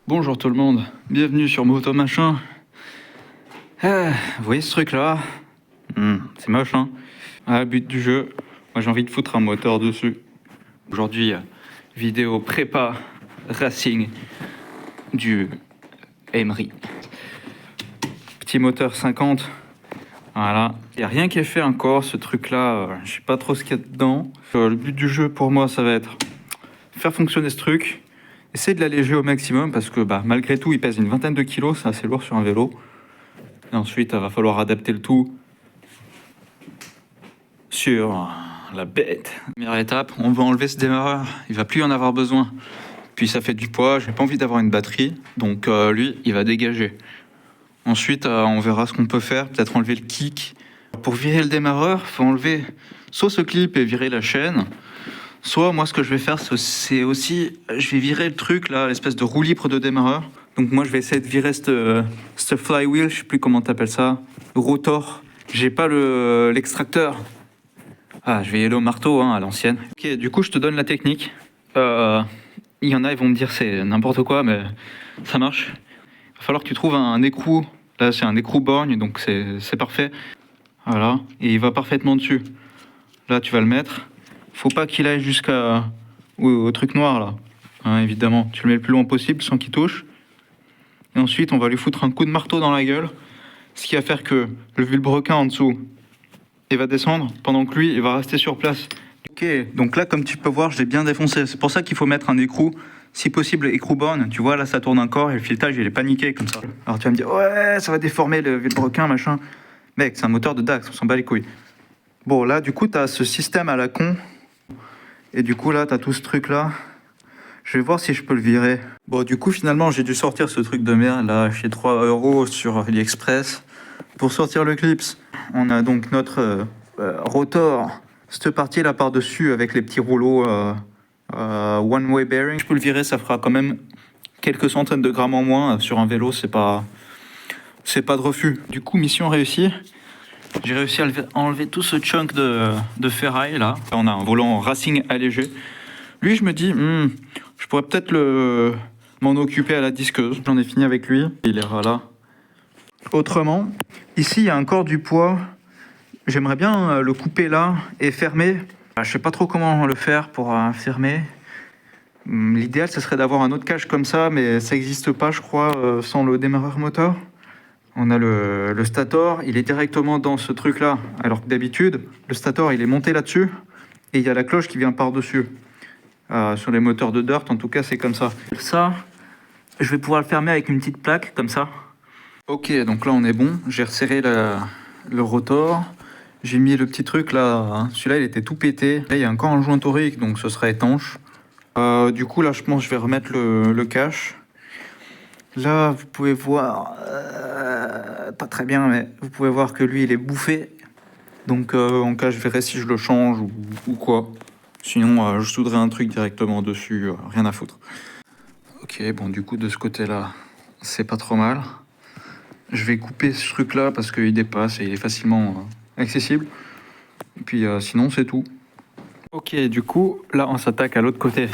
Bonjour tout le monde, bienvenue sur Moto Machin. Vous voyez ce truc là? C'est moche hein. But du jeu, moi j'ai envie de foutre un moteur dessus. Aujourd'hui, vidéo prépa racing du Emery. Petit moteur 50. Voilà, il n'y a rien qui est fait encore, ce truc là, je sais pas trop ce qu'il y a dedans. Le but du jeu pour moi ça va être faire fonctionner ce truc. Essayer de l'alléger au maximum parce que malgré tout il pèse une vingtaine de kilos, c'est assez lourd sur un vélo. Et ensuite il va falloir adapter le tout sur la bête. Première étape, on va enlever ce démarreur, il va plus y en avoir besoin. Puis ça fait du poids, j'ai pas envie d'avoir une batterie, donc lui il va dégager. Ensuite on verra ce qu'on peut faire, peut-être enlever le kick. Pour virer le démarreur, faut enlever soit ce clip et virer la chaîne. Soit moi ce que je vais faire c'est aussi, je vais virer le truc là, l'espèce de roue libre de démarreur. Donc moi je vais essayer de virer cette flywheel, je sais plus comment t'appelles ça, rotor. J'ai pas l'extracteur. Je vais y aller au marteau hein, à l'ancienne. Ok, du coup je te donne la technique. Il y en a, ils vont me dire c'est n'importe quoi, mais ça marche. Il va falloir que tu trouves un écrou. Là c'est un écrou borgne, donc c'est parfait. Voilà, et il va parfaitement dessus. Là tu vas le mettre. Faut pas qu'il aille au truc noir là. Hein, évidemment, tu le mets le plus loin possible sans qu'il touche. Et ensuite, on va lui foutre un coup de marteau dans la gueule. Ce qui va faire que le vilebrequin en dessous, il va descendre pendant que lui, il va rester sur place. Ok, donc là, comme tu peux voir, je l'ai bien défoncé. C'est pour ça qu'il faut mettre un écrou. Si possible, écrou borne. Tu vois, là, ça tourne encore et le filetage, il est paniqué comme ça. Alors tu vas me dire, ouais, ça va déformer le vilebrequin, machin. Mec, c'est un moteur de Dax, on s'en bat les couilles. Bon, là, du coup, t'as ce système à la con. Et du coup, là, t'as tout ce truc-là. Je vais voir si je peux le virer. Bon, du coup, finalement, j'ai dû sortir ce truc de merde, là, chez 3 € sur AliExpress. Pour sortir le clips, on a donc notre rotor. Cette partie-là par-dessus, avec les petits rouleaux one-way bearing. Je peux le virer, ça fera quand même quelques centaines de grammes en moins. Sur un vélo, c'est pas de refus. Du coup, mission réussie. J'ai réussi à enlever tout ce chunk de ferraille là. On a un volant racing allégé. Lui, je me dis, je pourrais peut-être m'en occuper à la disqueuse. J'en ai fini avec lui. Il ira là. Autrement, ici, il y a encore du poids. J'aimerais bien le couper là et fermer. Je sais pas trop comment le faire pour fermer. L'idéal, ce serait d'avoir un autre cache comme ça, mais ça n'existe pas, je crois, sans le démarreur moteur. On a le stator, il est directement dans ce truc-là, alors que d'habitude, le stator, il est monté là-dessus, et il y a la cloche qui vient par-dessus. Sur les moteurs de dirt, en tout cas, c'est comme ça. Ça, je vais pouvoir le fermer avec une petite plaque, comme ça. Ok, donc là, on est bon. J'ai resserré le rotor. J'ai mis le petit truc, là. Hein. Celui-là, il était tout pété. Là, il y a encore un joint torique, donc ce sera étanche. Du coup, là, je pense que je vais remettre le cache. Là, vous pouvez voir, pas très bien, mais vous pouvez voir que lui, il est bouffé. Donc, en cas, je verrai si je le change ou quoi. Sinon, je soudrerai un truc directement dessus, rien à foutre. Ok, bon, du coup, de ce côté-là, c'est pas trop mal. Je vais couper ce truc-là parce qu'il dépasse et il est facilement accessible. Et puis, sinon, c'est tout. Ok, du coup, là, on s'attaque à l'autre côté.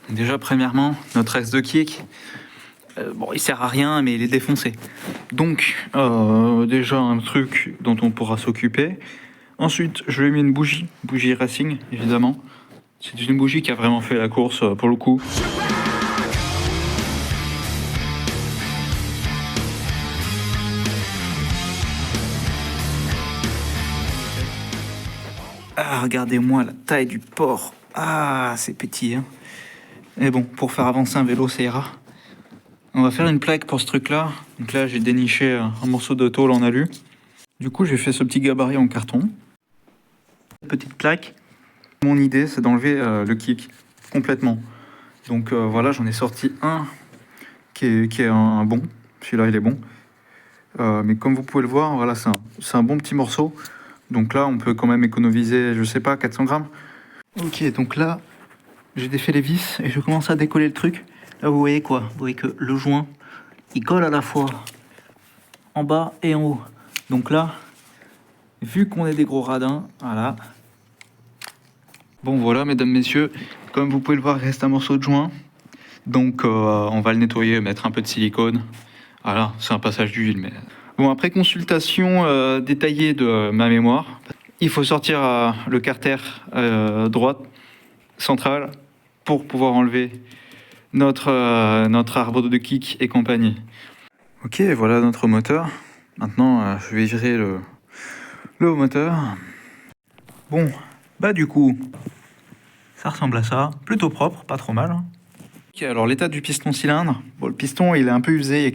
Déjà, premièrement, notre axe de kick. Bon, il sert à rien, mais il est défoncé. Donc, déjà un truc dont on pourra s'occuper. Ensuite, je lui ai mis une bougie racing, évidemment. C'est une bougie qui a vraiment fait la course, pour le coup. Regardez-moi la taille du port. C'est petit, hein. Mais bon, pour faire avancer un vélo, ça ira. On va faire une plaque pour ce truc-là. Donc là, j'ai déniché un morceau de tôle en alu. Du coup, j'ai fait ce petit gabarit en carton. Petite plaque. Mon idée, c'est d'enlever le kick complètement. Donc voilà, j'en ai sorti un qui est un bon. Celui-là, il est bon. Mais comme vous pouvez le voir, voilà, c'est un bon petit morceau. Donc là, on peut quand même économiser, je sais pas, 400 grammes. Ok, donc là, j'ai défait les vis et je commence à décoller le truc. Là, vous voyez quoi? Vous voyez que le joint, il colle à la fois en bas et en haut. Donc là, vu qu'on est des gros radins, voilà. Bon, voilà, mesdames, messieurs, comme vous pouvez le voir, il reste un morceau de joint. Donc on va le nettoyer, mettre un peu de silicone. Voilà, c'est un passage d'huile. Mais... Bon, après consultation détaillée de ma mémoire, il faut sortir le carter droite centrale pour pouvoir enlever notre arbre de kick et compagnie. Ok, voilà notre moteur. Maintenant, je vais virer le moteur. Bon, bah du coup, ça ressemble à ça. Plutôt propre, pas trop mal. Ok, alors l'état du piston cylindre. Bon, le piston, il est un peu usé, il y a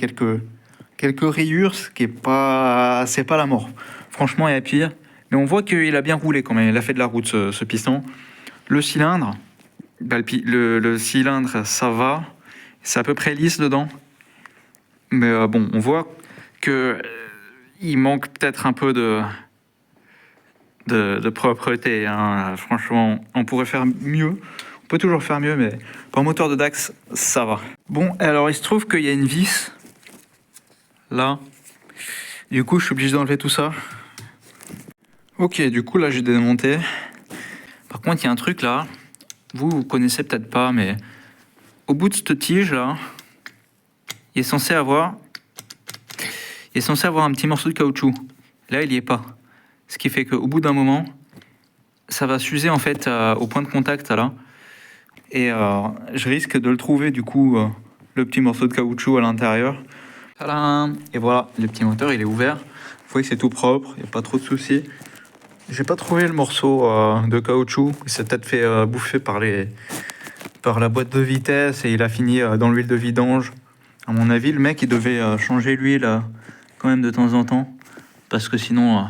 quelques rayures, ce qui est pas... C'est pas la mort. Franchement, il y a pire. Mais on voit qu'il a bien roulé quand même. Il a fait de la route, ce piston. Le cylindre, bah, le cylindre, ça va. C'est à peu près lisse dedans. Mais bon, on voit que il manque peut-être un peu de propreté. Hein. Franchement, on pourrait faire mieux. On peut toujours faire mieux, mais pour un moteur de Dax, ça va. Bon, alors il se trouve qu'il y a une vis là. Du coup, je suis obligé d'enlever tout ça. Ok, du coup, là, j'ai démonté. Par contre, il y a un truc là. Vous connaissez peut-être pas, mais au bout de cette tige là, il est censé avoir un petit morceau de caoutchouc. Là, il n'y est pas. Ce qui fait qu'au bout d'un moment, ça va s'user en fait au point de contact là. Et je risque de le trouver du coup, le petit morceau de caoutchouc à l'intérieur. Tadam! Et voilà, le petit moteur il est ouvert. Vous voyez que c'est tout propre, il n'y a pas trop de soucis. J'ai pas trouvé le morceau de caoutchouc. Il s'est peut-être fait bouffer par la boîte de vitesse et il a fini dans l'huile de vidange. À mon avis, le mec il devait changer l'huile quand même de temps en temps. Parce que sinon,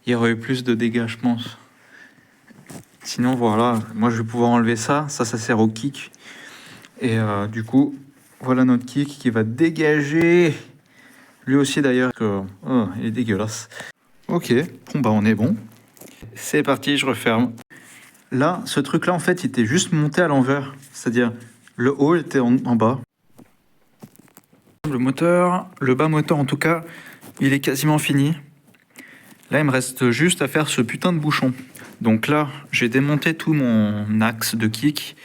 il y aurait eu plus de dégâts, je pense. Sinon, voilà, moi je vais pouvoir enlever ça. Ça sert au kick. Et du coup, voilà notre kick qui va dégager. Lui aussi d'ailleurs, que il est dégueulasse. Ok, bon bah on est bon. C'est parti, je referme. Là, ce truc-là, en fait, il était juste monté à l'envers. C'est-à-dire, le haut était en bas. Le moteur, le bas moteur en tout cas, il est quasiment fini. Là, il me reste juste à faire ce putain de bouchon. Donc là, j'ai démonté tout mon axe de kick.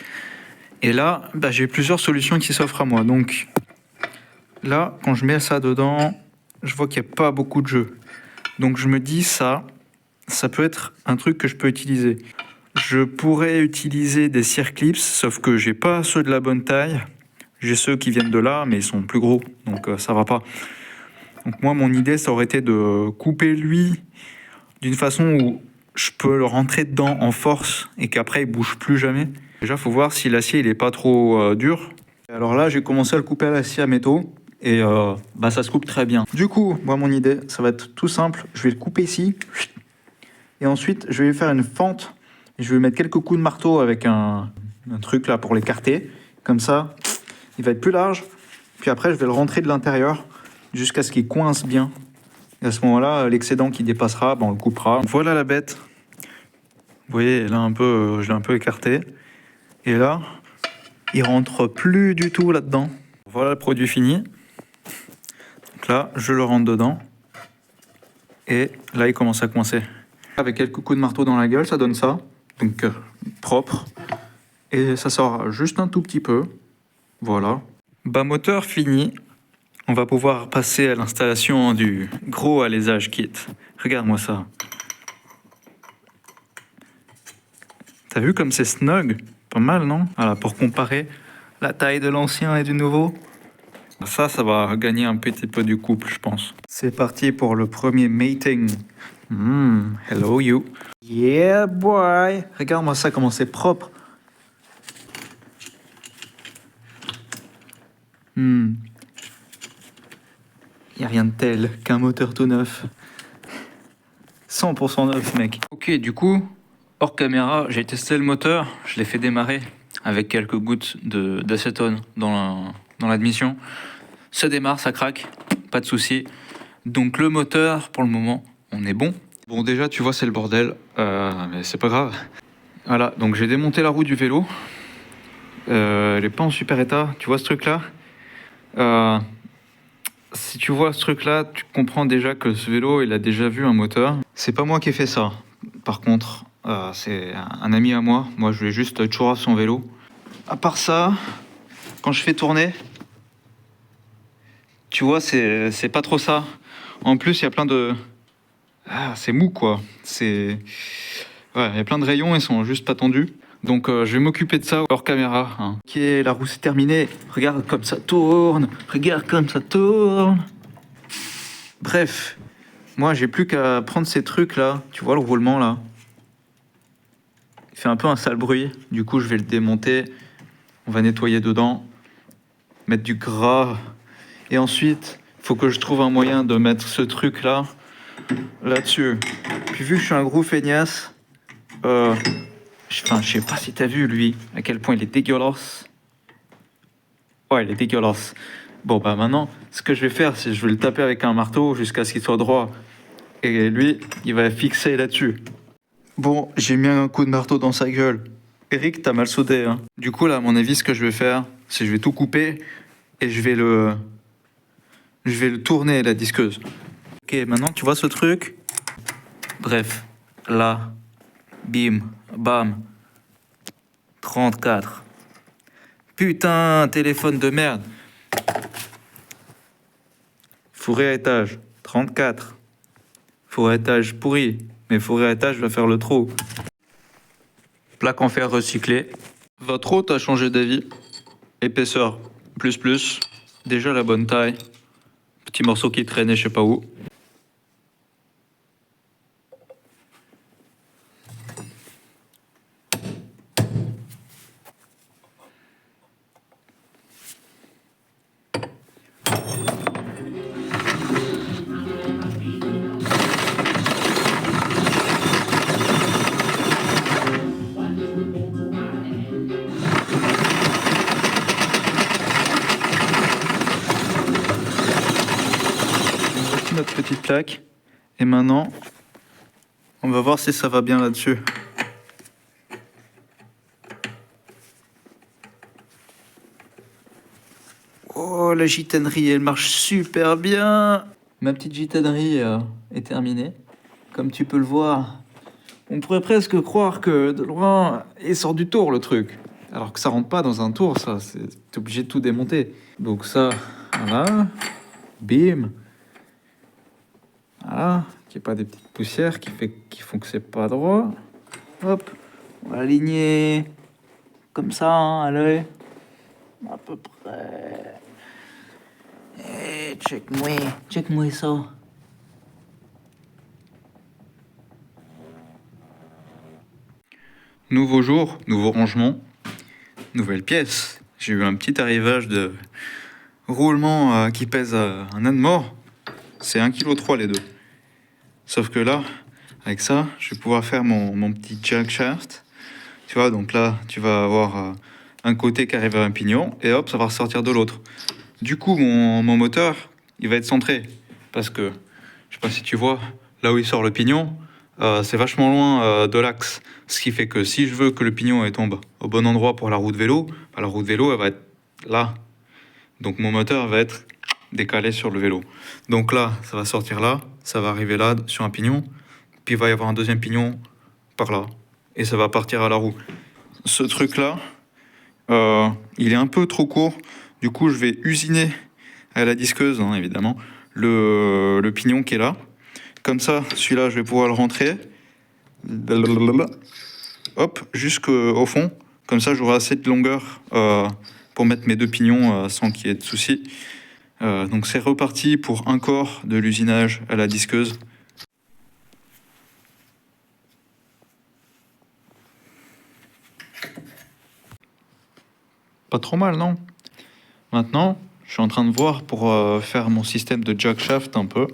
Et là, bah, j'ai plusieurs solutions qui s'offrent à moi. Donc là, quand je mets ça dedans, je vois qu'il n'y a pas beaucoup de jeu. Donc je me dis ça peut être un truc que je peux utiliser. Je pourrais utiliser des circlips, sauf que j'ai pas ceux de la bonne taille. J'ai ceux qui viennent de là, mais ils sont plus gros, donc ça va pas. Donc moi, mon idée, ça aurait été de couper lui d'une façon où je peux le rentrer dedans en force et qu'après il bouge plus jamais. Déjà, faut voir si l'acier il est pas trop dur. Alors là, j'ai commencé à le couper à l'acier à métaux et bah ça se coupe très bien. Du coup, moi mon idée, ça va être tout simple. Je vais le couper ici et ensuite je vais faire une fente. Et je vais mettre quelques coups de marteau avec un truc là pour l'écarter. Comme ça, il va être plus large. Puis après, je vais le rentrer de l'intérieur jusqu'à ce qu'il coince bien. Et à ce moment-là, l'excédent qui dépassera, ben, on le coupera. Voilà la bête. Vous voyez, là un peu, je l'ai un peu écarté. Et là, il rentre plus du tout là-dedans. Voilà le produit fini. Donc là, je le rentre dedans. Et là, il commence à coincer. Avec quelques coups de marteau dans la gueule, ça donne ça. Donc propre. Et ça sort juste un tout petit peu. Voilà. Bas moteur fini. On va pouvoir passer à l'installation du gros alésage kit. Regarde-moi ça. T'as vu comme c'est snug? Pas mal, non? Voilà, pour comparer la taille de l'ancien et du nouveau. Ça va gagner un petit peu du couple, je pense. C'est parti pour le premier mating. Hello you. Yeah boy. Regarde-moi ça, comment c'est propre. Il n'y a rien de tel qu'un moteur tout neuf. 100% neuf, mec. Ok, du coup, hors caméra, j'ai testé le moteur. Je l'ai fait démarrer avec quelques gouttes d'acétone dans l'admission. Ça démarre, ça craque, pas de souci. Donc le moteur, pour le moment, on est bon. Bon, déjà, tu vois, c'est le bordel, mais c'est pas grave. Voilà, donc j'ai démonté la roue du vélo. Elle est pas en super état. Tu vois ce truc-là? Si tu vois ce truc-là, tu comprends déjà que ce vélo, il a déjà vu un moteur. C'est pas moi qui ai fait ça. Par contre, c'est un ami à moi. Moi, je vais juste chourrer son vélo. À part ça, quand je fais tourner, tu vois, c'est pas trop ça. En plus, il y a plein de... Ah, c'est mou, quoi. C'est... Ouais, il y a plein de rayons, ils sont juste pas tendus. Donc je vais m'occuper de ça hors caméra. Hein. Ok, la roue c'est terminé. Regarde comme ça tourne. Regarde comme ça tourne. Bref, moi j'ai plus qu'à prendre ces trucs là. Tu vois le roulement là? Il fait un peu un sale bruit. Du coup je vais le démonter. On va nettoyer dedans. Mettre du gras. Et ensuite, il faut que je trouve un moyen de mettre ce truc là là-dessus. Puis vu que je suis un gros feignasse, enfin, je sais pas si t'as vu lui, à quel point il est dégueulasse. Ouais, il est dégueulasse. Bon, bah maintenant, ce que je vais faire, c'est que je vais le taper avec un marteau jusqu'à ce qu'il soit droit. Et lui, il va fixer là-dessus. Bon, j'ai mis un coup de marteau dans sa gueule. Eric, t'as mal soudé, hein. Du coup, là, à mon avis, ce que je vais faire, c'est que je vais tout couper et je vais le tourner, la disqueuse. Ok, maintenant, tu vois ce truc? Bref, là, bim, bam, 34. Putain, téléphone de merde. Fourré à étage, 34. Fourré à étage pourri, mais fourré à étage va faire le trou. Plaque en fer recyclé. Votre hôte a changé d'avis. Épaisseur, plus plus. Déjà la bonne taille. Petit morceau qui traînait je sais pas où. Voici notre petite plaque. Et maintenant, on va voir si ça va bien là-dessus. Oh, la gitanerie, elle marche super bien. Ma petite gitanerie est terminée. Comme tu peux le voir, on pourrait presque croire que de loin, il sort du tour le truc. Alors que ça rentre pas dans un tour, ça. T'es obligé de tout démonter. Donc ça, voilà. Bim. Voilà. Qu'il n'y ait pas des petites poussières qui font que c'est pas droit. Hop. On va aligner comme ça, hein, à l'œil. À peu près. Et check-moi ça. Nouveau jour, nouveau rangement, nouvelle pièce. J'ai eu un petit arrivage de roulement qui pèse un âne mort. C'est 1,3 kg les deux. Sauf que là, avec ça, je vais pouvoir faire mon petit jack shaft. Tu vois, donc là, tu vas avoir un côté qui arrive à un pignon et hop, ça va ressortir de l'autre. Du coup, mon moteur, il va être centré. Parce que, je sais pas si tu vois, là où il sort le pignon, c'est vachement loin de l'axe. Ce qui fait que si je veux que le pignon tombe au bon endroit pour la roue de vélo, bah, la roue de vélo, elle va être là. Donc mon moteur va être décalé sur le vélo. Donc là, ça va sortir là, ça va arriver là sur un pignon, puis il va y avoir un deuxième pignon par là. Et ça va partir à la roue. Ce truc-là, il est un peu trop court. Du coup, je vais usiner à la disqueuse, hein, évidemment, le pignon qui est là. Comme ça, celui-là, je vais pouvoir le rentrer. Hop, jusqu'au fond. Comme ça, j'aurai assez de longueur pour mettre mes deux pignons sans qu'il y ait de soucis. Donc c'est reparti pour un quart de l'usinage à la disqueuse. Pas trop mal, non? Maintenant, je suis en train de voir pour faire mon système de jack shaft un peu.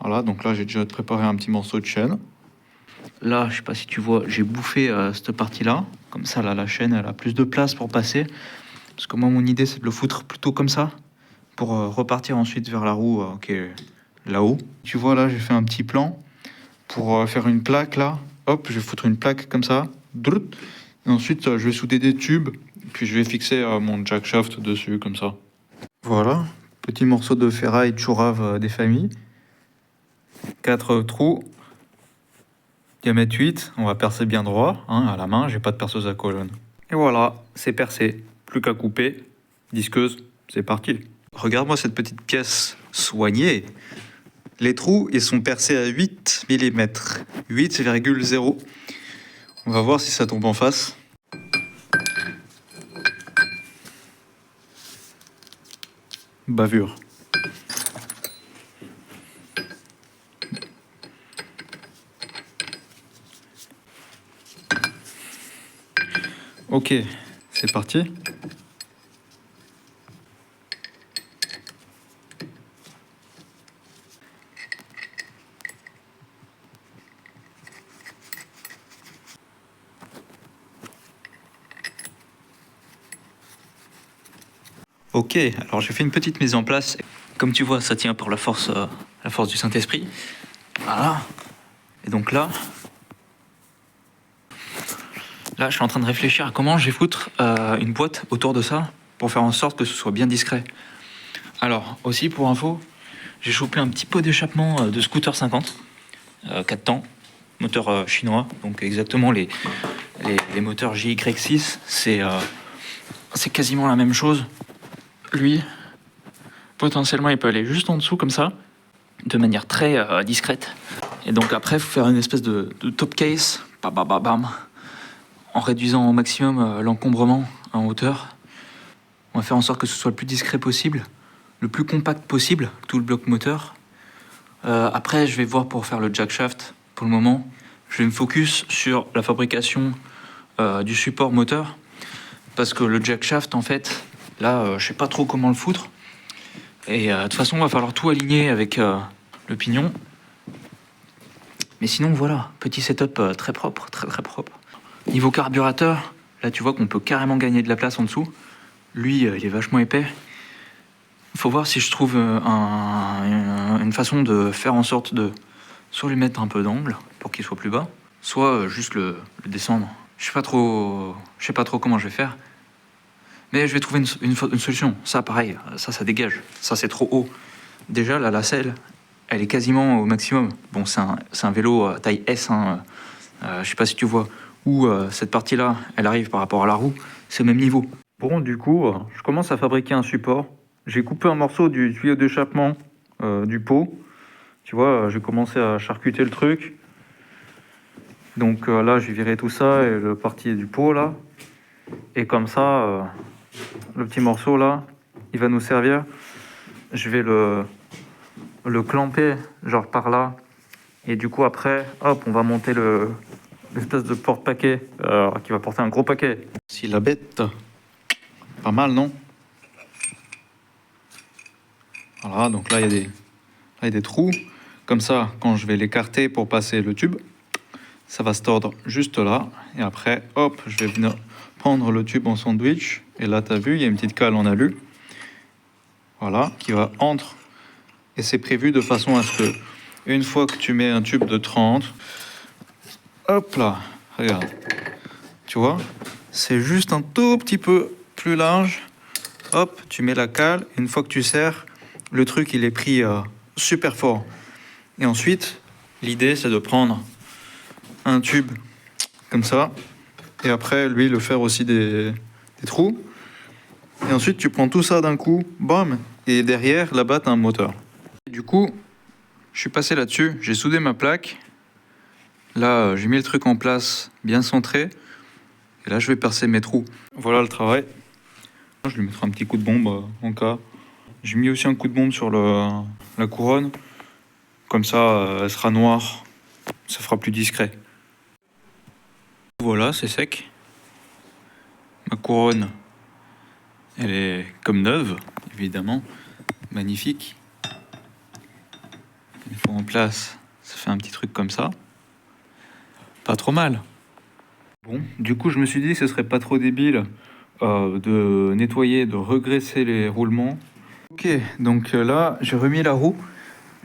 Voilà, donc là j'ai déjà préparé un petit morceau de chaîne. Là, je sais pas si tu vois, j'ai bouffé cette partie-là. Comme ça, là, la chaîne, elle a plus de place pour passer. Parce que moi, mon idée, c'est de le foutre plutôt comme ça. Pour repartir ensuite vers la roue qui est là-haut. Tu vois, là, j'ai fait un petit plan pour faire une plaque, là. Hop, je vais foutre une plaque comme ça. Et ensuite, je vais souder des tubes. Puis je vais fixer mon jack shaft dessus, comme ça. Voilà, petit morceau de ferraille Tchourave des familles. 4 trous. Diamètre 8, on va percer bien droit, hein, à la main, j'ai pas de perceuse à colonne. Et voilà, c'est percé, plus qu'à couper. disqueuse, c'est parti. Regarde-moi cette petite pièce soignée. Les trous, ils sont percés à 8 mm. 8,0. On va voir si ça tombe en face. Bavure. Ok, c'est parti. Ok, alors j'ai fait une petite mise en place. Comme tu vois, ça tient par la force du Saint-Esprit. Voilà. Et donc là, je suis en train de réfléchir à comment je vais foutre une boîte autour de ça pour faire en sorte que ce soit bien discret. Alors, aussi pour info, j'ai chopé un petit pot d'échappement de scooter 50, 4 temps, moteur chinois, donc exactement les moteurs JY6, c'est quasiment la même chose. Lui, potentiellement, il peut aller juste en dessous comme ça, de manière très discrète. Et donc après, il faut faire une espèce de top case, bam, bam, bam, bam, en réduisant au maximum l'encombrement en hauteur. On va faire en sorte que ce soit le plus discret possible, le plus compact possible, tout le bloc moteur. Après, je vais voir pour faire le jack shaft. Pour le moment, je vais me focus sur la fabrication du support moteur, parce que le jack shaft, en fait, là, je sais pas trop comment le foutre. Et de toute façon, il va falloir tout aligner avec le pignon. Mais sinon, voilà, petit setup très propre, très très propre. Niveau carburateur, là, tu vois qu'on peut carrément gagner de la place en dessous. Lui, il est vachement épais. Il faut voir si je trouve une façon de faire en sorte de soit lui mettre un peu d'angle pour qu'il soit plus bas, soit juste le descendre. Je sais pas trop comment je vais faire. Mais je vais trouver une solution. Ça, pareil, ça dégage. Ça, c'est trop haut. Déjà, la selle, elle est quasiment au maximum. Bon, c'est un vélo taille S, hein. Je sais pas si tu vois. Où cette partie-là, elle arrive par rapport à la roue, c'est au même niveau. Bon, du coup, je commence à fabriquer un support. J'ai coupé un morceau du tuyau d'échappement du pot. Tu vois, j'ai commencé à charcuter le truc. Donc là, j'ai viré tout ça et le parti du pot, là. Et comme ça, le petit morceau, là, il va nous servir. Je vais le clamper, genre par là. Et du coup, après, hop, on va monter l'espèce de porte-paquet qui va porter un gros paquet. Si la bête, pas mal, non? Voilà, donc là, il y a des trous. Comme ça, quand je vais l'écarter pour passer le tube, ça va se tordre juste là. Et après, hop, je vais venir prendre le tube en sandwich. Et là, tu as vu, il y a une petite cale en alu. Voilà, qui va entre. Et c'est prévu de façon à ce que, une fois que tu mets un tube de 30, hop là, regarde. Tu vois, c'est juste un tout petit peu plus large. Hop, tu mets la cale. Une fois que tu serres, le truc, il est pris super fort. Et ensuite, l'idée, c'est de prendre un tube comme ça. Et après, lui, le faire aussi des trous. Et ensuite, tu prends tout ça d'un coup, bam. Et derrière, là-bas, tu as un moteur. Du coup, je suis passé là-dessus. J'ai soudé ma plaque. Là, j'ai mis le truc en place, bien centré. Et là, je vais percer mes trous. Voilà le travail. Je lui mettrai un petit coup de bombe en cas. J'ai mis aussi un coup de bombe sur la couronne. Comme ça, elle sera noire. Ça fera plus discret. Voilà, c'est sec. Ma couronne, elle est comme neuve, évidemment. Magnifique. Une fois en place, ça fait un petit truc comme ça. Pas trop mal. Bon, du coup, je me suis dit que ce serait pas trop débile de nettoyer, de regraisser les roulements. Ok, donc là, j'ai remis la roue.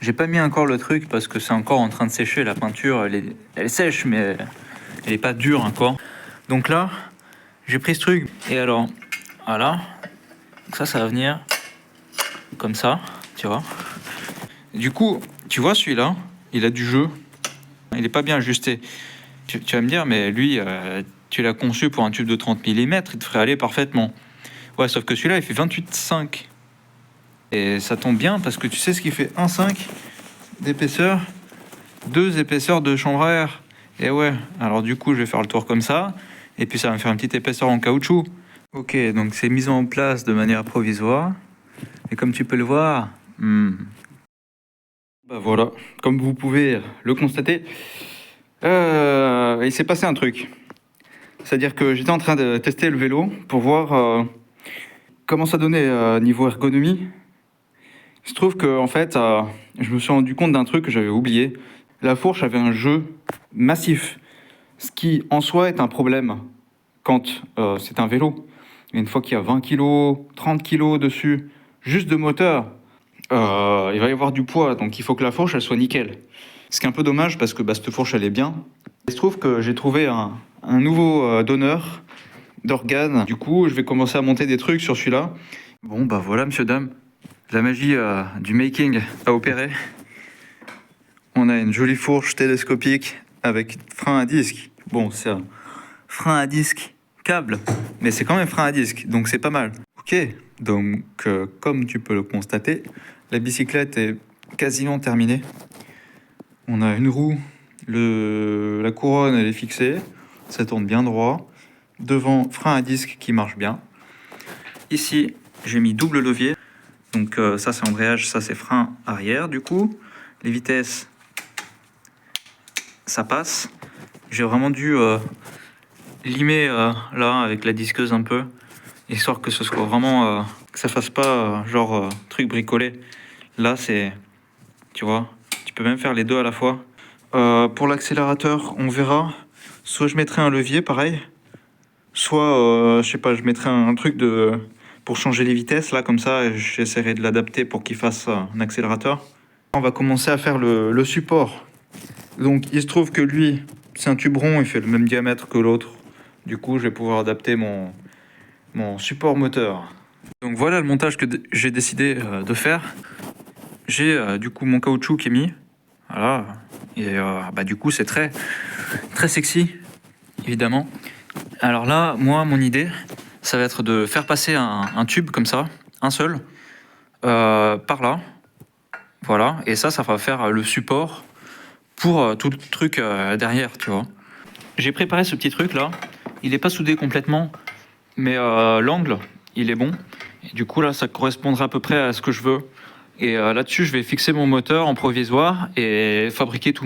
J'ai pas mis encore le truc parce que c'est encore en train de sécher. La peinture, elle est sèche, mais elle est pas dure encore. Donc là, j'ai pris ce truc. Et alors, voilà. Donc ça va venir comme ça, tu vois. Du coup, tu vois celui-là, il a du jeu. Il est pas bien ajusté. Tu vas me dire, mais lui, tu l'as conçu pour un tube de 30 mm, il devrait aller parfaitement. Ouais, sauf que celui-là, il fait 28,5. Et ça tombe bien parce que tu sais ce qui fait 1,5 d'épaisseur, 2 épaisseurs de chambre à air. Et ouais, alors du coup, je vais faire le tour comme ça. Et puis ça va me faire une petite épaisseur en caoutchouc. Ok, donc c'est mis en place de manière provisoire. Et comme tu peux le voir, bah voilà, comme vous pouvez le constater, il s'est passé un truc. C'est-à-dire que j'étais en train de tester le vélo pour voir comment ça donnait niveau ergonomie. Il se trouve que en fait, je me suis rendu compte d'un truc que j'avais oublié. La fourche avait un jeu massif, ce qui en soi est un problème quand c'est un vélo. Et une fois qu'il y a 20 kg, 30 kg dessus, juste de moteur, il va y avoir du poids, donc il faut que la fourche elle soit nickel. Ce qui est un peu dommage parce que cette fourche elle est bien. Il se trouve que j'ai trouvé un nouveau donneur d'organes. Du coup, je vais commencer à monter des trucs sur celui-là. Bon, bah voilà, monsieur, dame. La magie du making a opéré. On a une jolie fourche télescopique avec frein à disque. Bon, c'est un frein à disque câble, mais c'est quand même frein à disque, donc c'est pas mal. Ok, donc comme tu peux le constater, la bicyclette est quasiment terminée. On a une roue, la couronne elle est fixée, ça tourne bien droit. Devant, frein à disque qui marche bien. Ici, j'ai mis double levier. Donc ça c'est embrayage, ça c'est frein arrière du coup. Les vitesses, ça passe. J'ai vraiment dû limer là avec la disqueuse un peu, histoire que ce soit vraiment, que ça fasse pas genre truc bricolé. Là c'est, tu vois, tu peux même faire les deux à la fois. Pour l'accélérateur, on verra. Soit je mettrai un levier pareil, soit je sais pas, je mettrai un truc pour changer les vitesses là comme ça. J'essaierai de l'adapter pour qu'il fasse un accélérateur. On va commencer à faire le support. Donc il se trouve que lui, c'est un tube rond, il fait le même diamètre que l'autre. Du coup, je vais pouvoir adapter mon support moteur. Donc voilà le montage que j'ai décidé de faire. J'ai du coup mon caoutchouc qui est mis. Voilà. Et du coup, c'est très, très sexy, évidemment. Alors là, moi, mon idée, ça va être de faire passer un tube comme ça, un seul, par là. Voilà. Et ça va faire le support pour tout le truc derrière, tu vois. J'ai préparé ce petit truc là. Il n'est pas soudé complètement, mais l'angle, il est bon. Et du coup, là, ça correspondra à peu près à ce que je veux. Et là-dessus, je vais fixer mon moteur en provisoire et fabriquer tout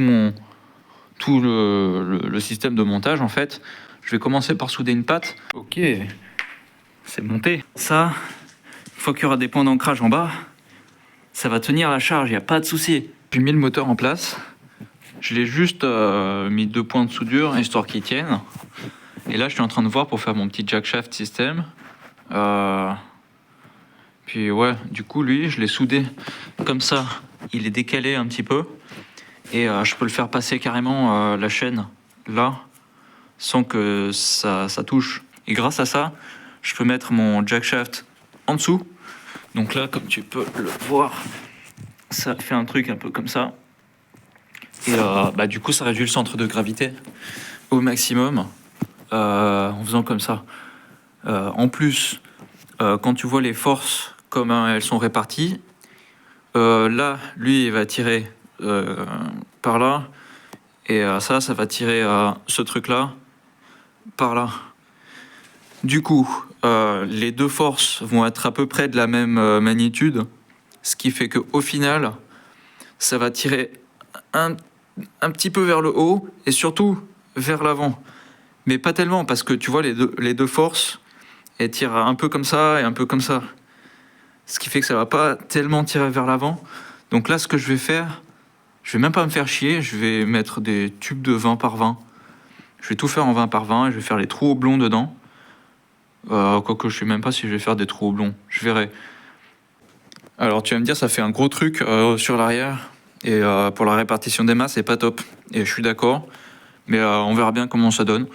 le système de montage, en fait. Je vais commencer par souder une patte. Ok, c'est monté. Ça, une fois qu'il y aura des points d'ancrage en bas, ça va tenir la charge, il n'y a pas de souci. J'ai mis le moteur en place. Je l'ai juste mis 2 points de soudure, histoire qu'il tienne. Et là, je suis en train de voir pour faire mon petit jack shaft système. Puis ouais, du coup, lui, je l'ai soudé comme ça. Il est décalé un petit peu. Et je peux le faire passer carrément la chaîne là, sans que ça touche. Et grâce à ça, je peux mettre mon jack shaft en dessous. Donc là, comme tu peux le voir, ça fait un truc un peu comme ça. Et du coup, ça réduit le centre de gravité au maximum en faisant comme ça. En plus, quand tu vois les forces, comme elles sont réparties, là, lui, il va tirer par là. Et ça va tirer ce truc-là par là. Du coup, les deux forces vont être à peu près de la même magnitude. Ce qui fait qu'au final, ça va tirer un petit peu vers le haut et surtout vers l'avant. Mais pas tellement, parce que tu vois, les deux forces, elles tirent un peu comme ça et un peu comme ça. Ce qui fait que ça va pas tellement tirer vers l'avant. Donc là, ce que je vais faire, je vais même pas me faire chier, je vais mettre des tubes de 20 par 20. Je vais tout faire en 20 par 20 et je vais faire les trous oblongs dedans. Quoique je sais même pas si je vais faire des trous oblongs, je verrai. Alors tu vas me dire, ça fait un gros truc sur l'arrière. Et pour la répartition des masses, c'est pas top. Et je suis d'accord. Mais on verra bien comment ça donne.